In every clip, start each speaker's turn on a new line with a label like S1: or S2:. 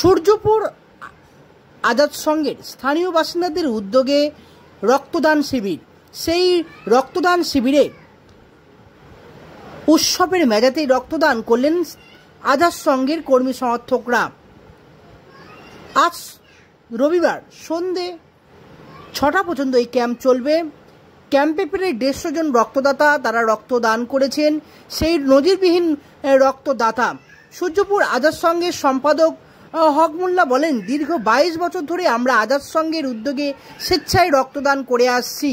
S1: সূর্যপুর আজাদ সংঘের স্থানীয় বাসিন্দাদের উদ্যোগে রক্তদান শিবির। সেই রক্তদান শিবিরে উৎসবের মেজাজে রক্তদান করলেন আজাদ সংঘের কর্মী সমর্থকরা। আজ রবিবার সন্ধে 6টা পর্যন্ত এই ক্যাম্প চলবে। ক্যাম্পে প্রায় 150 জন রক্তদাতা তারা রক্তদান করেছেন। সেই নজিরবিহীন রক্তদাতা সূর্যপুর আজাদ সংঘের সম্পাদক হক মোল্লা বলেন, দীর্ঘ 22 বছর ধরে আমরা আজাদ সংঘের উদ্যোগে স্বেচ্ছায় রক্তদান করে আসছি।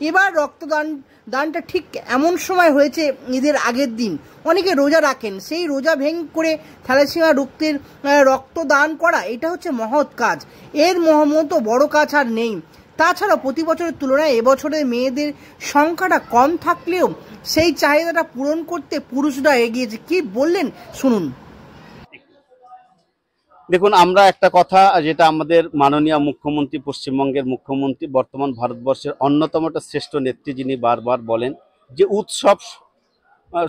S1: এবার দানটা ঠিক এমন সময় হয়েছে, ঈদের আগের দিন অনেকে রোজা রাখেন, সেই রোজা ভেঙে করে থ্যালাসেমিয়া রোগীর রক্তদান করা এটা হচ্ছে মহৎ কাজ। এর মতো বড় কাজ আর নেই। তাছাড়া প্রতি বছরের তুলনায় এবছরে মেয়েদের সংখ্যাটা কম থাকলেও সেই চাহিদাটা পূরণ করতে পুরুষরা এগিয়েছে। কি বললেন শুনুন।
S2: দেখুন, আমরা একটা কথা যেটা আমাদের মাননীয় মুখ্যমন্ত্রী, পশ্চিমবঙ্গের মুখ্যমন্ত্রী, বর্তমান ভারতবর্ষের অন্যতম একটা শ্রেষ্ঠ নেত্রী, যিনি বারবার বলেন যে উৎসব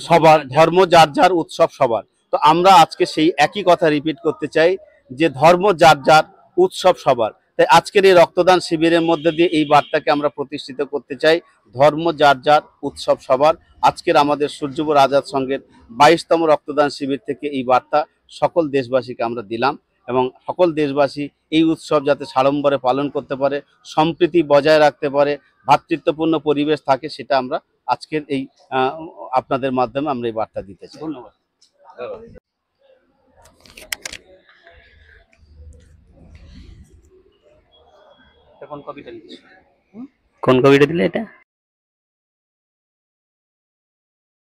S2: সবার, ধর্ম যার যার, উৎসব সবার। তো আমরা আজকে সেই একই কথা রিপিট করতে চাই যে ধর্ম যার যার, উৎসব সবার। তাই আজকের এই রক্তদান শিবিরের মধ্যে দিয়ে এই বার্তাকে আমরা প্রতিষ্ঠিত করতে চাই, ধর্ম যার যার, উৎসব সবার। আজকের আমাদের সূর্যপুর আজাদ সংঘের 22তম রক্তদান শিবির থেকে এই বার্তা সকল দেশবাসীকে আমরা দিলাম, এবং সকল দেশবাসী এই উৎসব যাতে সাড়ম্বরে পালন করতে পারে, সম্প্রীতি বজায় রাখতে পারে, ভ্রাতৃত্বপূর্ণ পরিবেশ থাকে, সেটা আমরা আজকের এই আপনাদের মাধ্যমে আমরা এই বার্তা দিতে চাই। ধন্যবাদ। কোন কপিটা দিলে এটা?